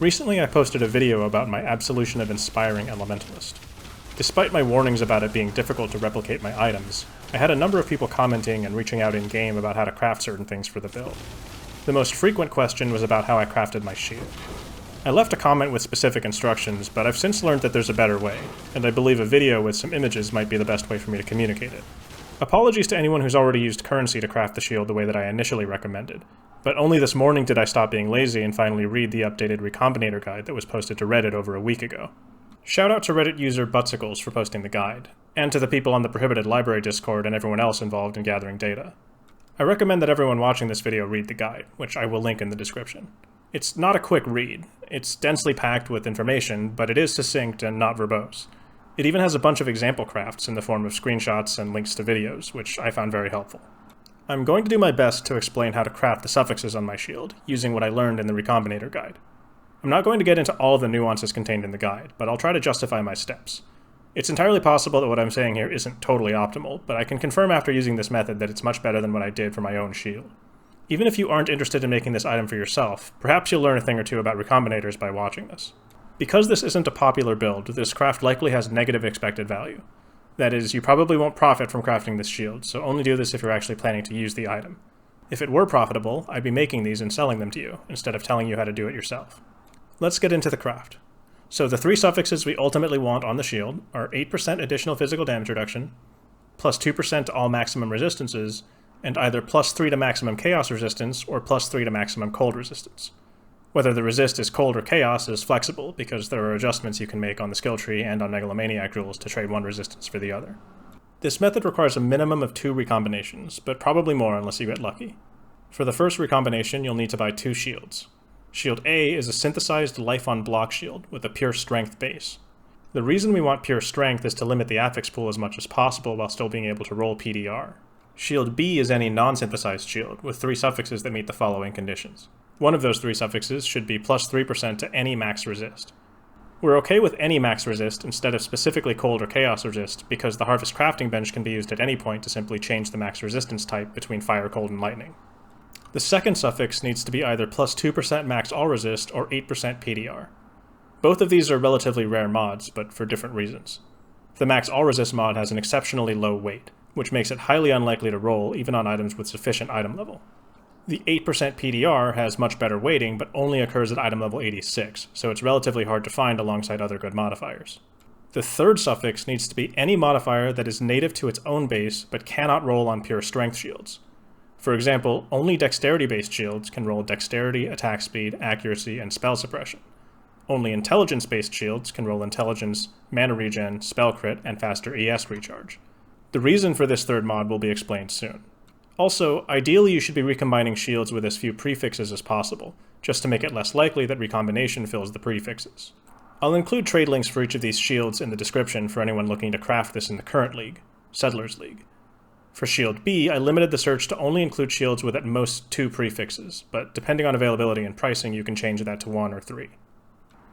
Recently I posted a video about my Absolution of Inspiring Elementalist. Despite my warnings about it being difficult to replicate my items, I had a number of people commenting and reaching out in-game about how to craft certain things for the build. The most frequent question was about how I crafted my shield. I left a comment with specific instructions, but I've since learned that there's a better way, and I believe a video with some images might be the best way for me to communicate it. Apologies to anyone who's already used currency to craft the shield the way that I initially recommended, but only this morning did I stop being lazy and finally read the updated Recombinator guide that was posted to Reddit over a week ago. Shout out to Reddit user Butsicles for posting the guide, and to the people on the Prohibited Library Discord and everyone else involved in gathering data. I recommend that everyone watching this video read the guide, which I will link in the description. It's not a quick read. It's densely packed with information, but it is succinct and not verbose. It even has a bunch of example crafts in the form of screenshots and links to videos, which I found very helpful. I'm going to do my best to explain how to craft the suffixes on my shield, using what I learned in the Recombinator guide. I'm not going to get into all of the nuances contained in the guide, but I'll try to justify my steps. It's entirely possible that what I'm saying here isn't totally optimal, but I can confirm after using this method that it's much better than what I did for my own shield. Even if you aren't interested in making this item for yourself, perhaps you'll learn a thing or two about Recombinators by watching this. Because this isn't a popular build, this craft likely has negative expected value. That is, you probably won't profit from crafting this shield, so only do this if you're actually planning to use the item. If it were profitable, I'd be making these and selling them to you, instead of telling you how to do it yourself. Let's get into the craft. So the three suffixes we ultimately want on the shield are 8% additional physical damage reduction, plus 2% to all maximum resistances, and either plus 3 to maximum chaos resistance or plus 3 to maximum cold resistance. Whether the resist is cold or chaos is flexible, because there are adjustments you can make on the skill tree and on Megalomaniac rules to trade one resistance for the other. This method requires a minimum of 2 recombinations, but probably more unless you get lucky. For the first recombination, you'll need to buy 2 shields. Shield A is a synthesized life on block shield with a pure strength base. The reason we want pure strength is to limit the affix pool as much as possible while still being able to roll PDR. Shield B is any non-synthesized shield, with 3 suffixes that meet the following conditions. One of those 3 suffixes should be plus 3% to any max resist. We're okay with any max resist instead of specifically cold or chaos resist because the Harvest crafting bench can be used at any point to simply change the max resistance type between fire, cold, and lightning. The second suffix needs to be either plus 2% max all resist or 8% PDR. Both of these are relatively rare mods, but for different reasons. The max all resist mod has an exceptionally low weight, which makes it highly unlikely to roll even on items with sufficient item level. The 8% PDR has much better weighting, but only occurs at item level 86, so it's relatively hard to find alongside other good modifiers. The third suffix needs to be any modifier that is native to its own base, but cannot roll on pure strength shields. For example, only dexterity-based shields can roll dexterity, attack speed, accuracy, and spell suppression. Only intelligence-based shields can roll intelligence, mana regen, spell crit, and faster ES recharge. The reason for this third mod will be explained soon. Also, ideally you should be recombining shields with as few prefixes as possible, just to make it less likely that Recombination fills the prefixes. I'll include trade links for each of these shields in the description for anyone looking to craft this in the current league, Settlers League. For Shield B, I limited the search to only include shields with at most 2 prefixes, but depending on availability and pricing you can change that to 1 or 3.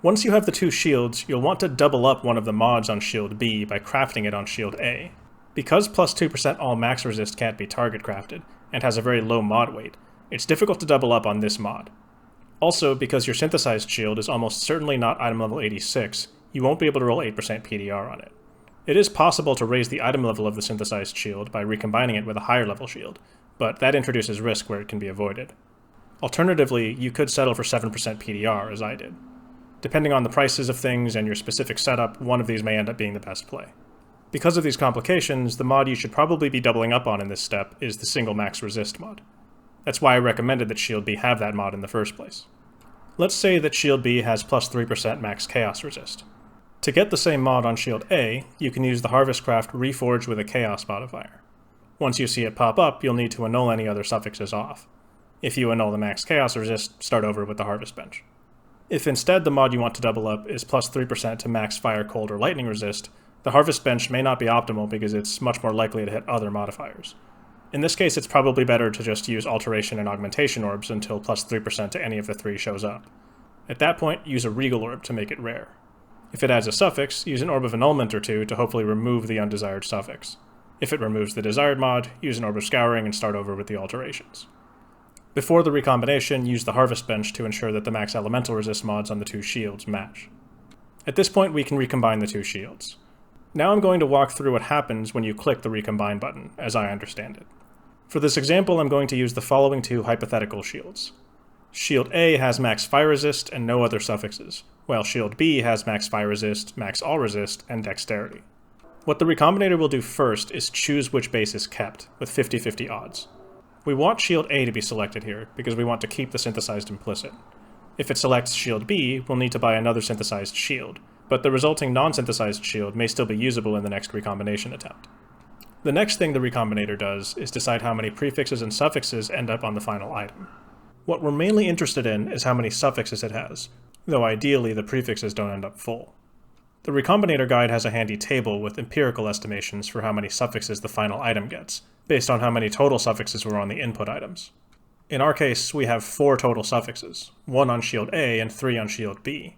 Once you have the 2 shields, you'll want to double up one of the mods on Shield B by crafting it on Shield A. Because plus 2% all max resist can't be target crafted, and has a very low mod weight, it's difficult to double up on this mod. Also, because your synthesized shield is almost certainly not item level 86, you won't be able to roll 8% PDR on it. It is possible to raise the item level of the synthesized shield by recombining it with a higher level shield, but that introduces risk where it can be avoided. Alternatively, you could settle for 7% PDR, as I did. Depending on the prices of things and your specific setup, one of these may end up being the best play. Because of these complications, the mod you should probably be doubling up on in this step is the single max resist mod. That's why I recommended that Shield B have that mod in the first place. Let's say that Shield B has plus 3% max chaos resist. To get the same mod on Shield A, you can use the Harvest craft Reforge with a chaos modifier. Once you see it pop up, you'll need to annul any other suffixes off. If you annul the max chaos resist, start over with the Harvest bench. If instead the mod you want to double up is plus 3% to max fire, cold, or lightning resist, the Harvest bench may not be optimal because it's much more likely to hit other modifiers. In this case, it's probably better to just use Alteration and Augmentation orbs until plus 3% to any of the 3 shows up. At that point, use a Regal orb to make it rare. If it adds a suffix, use an Orb of Annulment or 2 to hopefully remove the undesired suffix. If it removes the desired mod, use an Orb of Scouring and start over with the alterations. Before the recombination, use the harvest bench to ensure that the max elemental resist mods on the two shields match. At this point, we can recombine the two shields. Now I'm going to walk through what happens when you click the recombine button, as I understand it. For this example, I'm going to use the following two hypothetical shields. Shield A has max fire resist and no other suffixes, while Shield B has max fire resist, max all resist, and dexterity. What the Recombinator will do first is choose which base is kept, with 50-50 odds. We want Shield A to be selected here, because we want to keep the synthesized implicit. If it selects Shield B, we'll need to buy another synthesized shield, but the resulting non-synthesized shield may still be usable in the next recombination attempt. The next thing the Recombinator does is decide how many prefixes and suffixes end up on the final item. What we're mainly interested in is how many suffixes it has, though ideally the prefixes don't end up full. The Recombinator guide has a handy table with empirical estimations for how many suffixes the final item gets, based on how many total suffixes were on the input items. In our case, we have 4 total suffixes, 1 on Shield A and 3 on Shield B.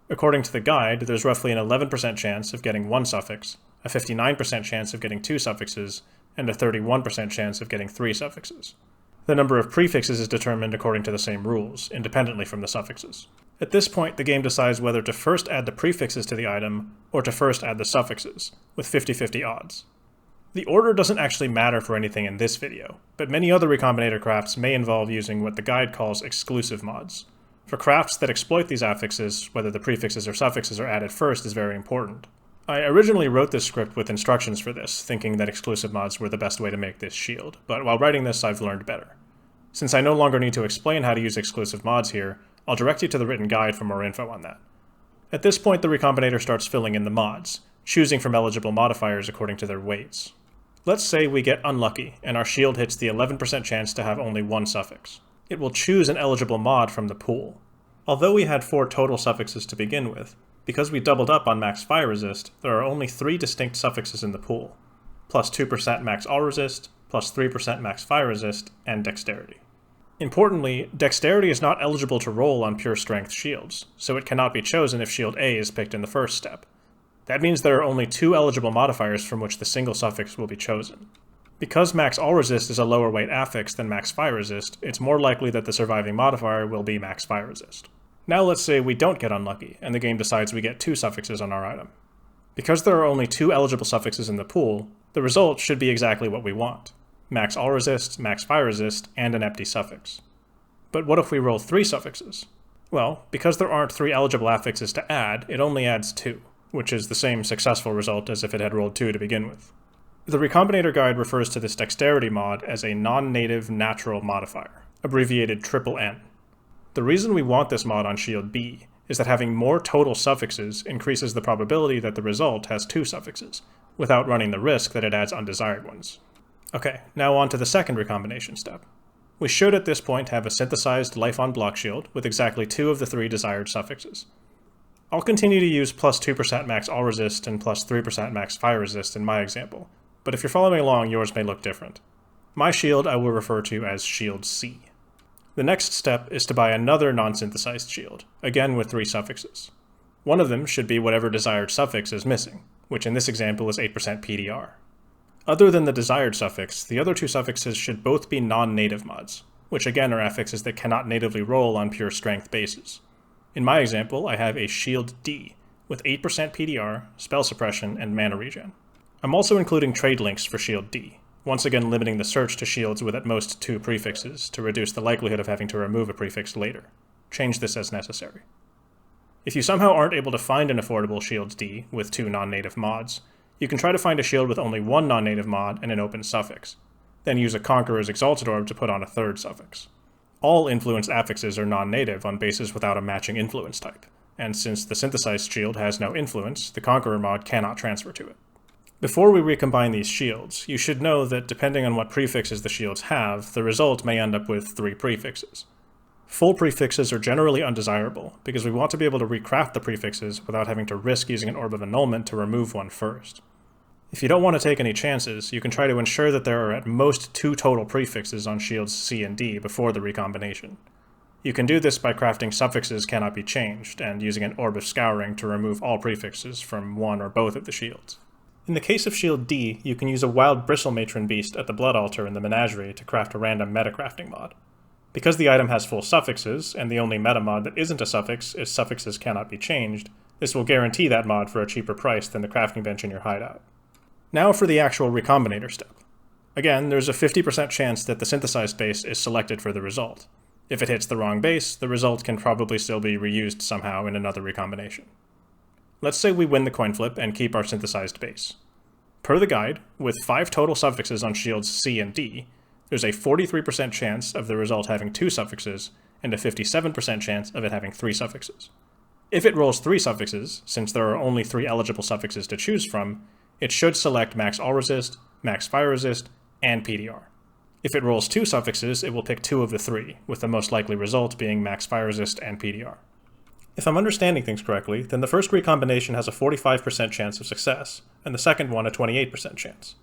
According to the guide, there's roughly an 11% chance of getting 1 suffix, a 59% chance of getting 2 suffixes, and a 31% chance of getting 3 suffixes. The number of prefixes is determined according to the same rules, independently from the suffixes. At this point, the game decides whether to first add the prefixes to the item, or to first add the suffixes, with 50-50 odds. The order doesn't actually matter for anything in this video, but many other Recombinator crafts may involve using what the guide calls exclusive mods. For crafts that exploit these affixes, whether the prefixes or suffixes are added first is very important. I originally wrote this script with instructions for this, thinking that exclusive mods were the best way to make this shield, but while writing this I've learned better. Since I no longer need to explain how to use exclusive mods here, I'll direct you to the written guide for more info on that. At this point, the Recombinator starts filling in the mods, choosing from eligible modifiers according to their weights. Let's say we get unlucky, and our shield hits the 11% chance to have only 1 suffix. It will choose an eligible mod from the pool. Although we had 4 total suffixes to begin with, because we doubled up on max fire resist, there are only 3 distinct suffixes in the pool, plus 2% max all resist, plus 3% max fire resist, and dexterity. Importantly, dexterity is not eligible to roll on pure strength shields, so it cannot be chosen if Shield A is picked in the first step. That means there are only 2 eligible modifiers from which the single suffix will be chosen. Because max all resist is a lower weight affix than max fire resist, it's more likely that the surviving modifier will be max fire resist. Now let's say we don't get unlucky, and the game decides we get 2 suffixes on our item. Because there are only 2 eligible suffixes in the pool, the result should be exactly what we want. Max all resist, max fire resist, and an empty suffix. But what if we roll 3 suffixes? Well, because there aren't 3 eligible affixes to add, it only adds 2, which is the same successful result as if it had rolled 2 to begin with. The Recombinator guide refers to this dexterity mod as a non-native natural modifier, abbreviated NNN. The reason we want this mod on Shield B is that having more total suffixes increases the probability that the result has 2 suffixes, without running the risk that it adds undesired ones. Okay, now on to the second recombination step. We should at this point have a synthesized life-on-block shield with exactly 2 of the 3 desired suffixes. I'll continue to use plus 2% max all resist and plus 3% max fire resist in my example, but if you're following along, yours may look different. My shield I will refer to as Shield C. The next step is to buy another non-synthesized shield, again with 3 suffixes. One of them should be whatever desired suffix is missing, which in this example is 8% PDR. Other than the desired suffix, the other 2 suffixes should both be non-native mods, which again are affixes that cannot natively roll on pure strength bases. In my example, I have a Shield D, with 8% PDR, spell suppression, and mana regen. I'm also including trade links for Shield D, once again limiting the search to shields with at most 2 prefixes to reduce the likelihood of having to remove a prefix later. Change this as necessary. If you somehow aren't able to find an affordable Shield D with 2 non-native mods, you can try to find a shield with only 1 non-native mod and an open suffix, then use a Conqueror's Exalted Orb to put on a 3rd suffix. All influenced affixes are non-native on bases without a matching influence type, and since the synthesized shield has no influence, the Conqueror mod cannot transfer to it. Before we recombine these shields, you should know that depending on what prefixes the shields have, the result may end up with 3 prefixes. Full prefixes are generally undesirable, because we want to be able to recraft the prefixes without having to risk using an Orb of Annulment to remove one first. If you don't want to take any chances, you can try to ensure that there are at most 2 total prefixes on shields C and D before the recombination. You can do this by crafting suffixes cannot be changed, and using an Orb of Scouring to remove all prefixes from one or both of the shields. In the case of Shield D, you can use a wild Bristle Matron beast at the Blood Altar in the Menagerie to craft a random metacrafting mod. Because the item has full suffixes, and the only meta mod that isn't a suffix is suffixes cannot be changed, this will guarantee that mod for a cheaper price than the crafting bench in your hideout. Now for the actual Recombinator step. Again, there's a 50% chance that the synthesized base is selected for the result. If it hits the wrong base, the result can probably still be reused somehow in another recombination. Let's say we win the coin flip and keep our synthesized base. Per the guide, with 5 total suffixes on shields C and D, there's a 43% chance of the result having 2 suffixes, and a 57% chance of it having 3 suffixes. If it rolls 3 suffixes, since there are only 3 eligible suffixes to choose from, it should select max all resist, max fire resist, and PDR. If it rolls 2 suffixes, it will pick 2 of the 3, with the most likely result being max fire resist and PDR. If I'm understanding things correctly, then the first recombination has a 45% chance of success, and the second one a 28% chance.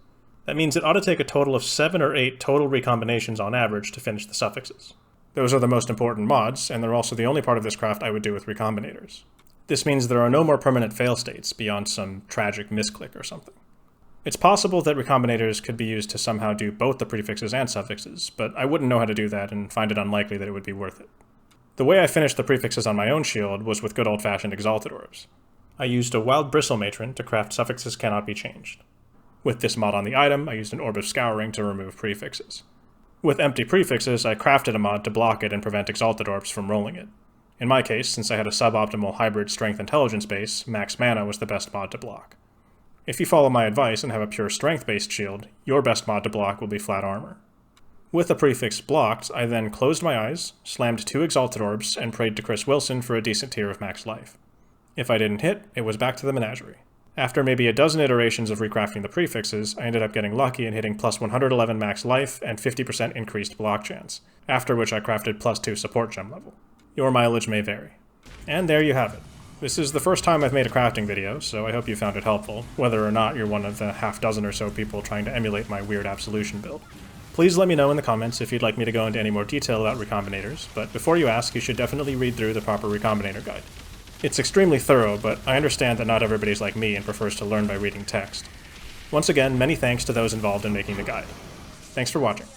That means it ought to take a total of 7 or 8 total recombinations on average to finish the suffixes. Those are the most important mods, and they're also the only part of this craft I would do with recombinators. This means there are no more permanent fail states beyond some tragic misclick or something. It's possible that recombinators could be used to somehow do both the prefixes and suffixes, but I wouldn't know how to do that and find it unlikely that it would be worth it. The way I finished the prefixes on my own shield was with good old-fashioned Exalted Orbs. I used a Wild Bristle Matron to craft suffixes cannot be changed. With this mod on the item, I used an Orb of Scouring to remove prefixes. With empty prefixes, I crafted a mod to block it and prevent Exalted Orbs from rolling it. In my case, since I had a suboptimal hybrid Strength Intelligence base, Max Mana was the best mod to block. If you follow my advice and have a pure Strength-based shield, your best mod to block will be Flat Armor. With the prefix blocked, I then closed my eyes, slammed 2 Exalted Orbs, and prayed to Chris Wilson for a decent tier of max life. If I didn't hit, it was back to the menagerie. After maybe a dozen iterations of recrafting the prefixes, I ended up getting lucky and hitting plus 111 max life and 50% increased block chance, after which I crafted plus 2 support gem level. Your mileage may vary. And there you have it. This is the first time I've made a crafting video, so I hope you found it helpful, whether or not you're one of the half dozen or so people trying to emulate my weird Absolution build. Please let me know in the comments if you'd like me to go into any more detail about recombinators, but before you ask, you should definitely read through the proper recombinator guide. It's extremely thorough, but I understand that not everybody's like me and prefers to learn by reading text. Once again, many thanks to those involved in making the guide. Thanks for watching.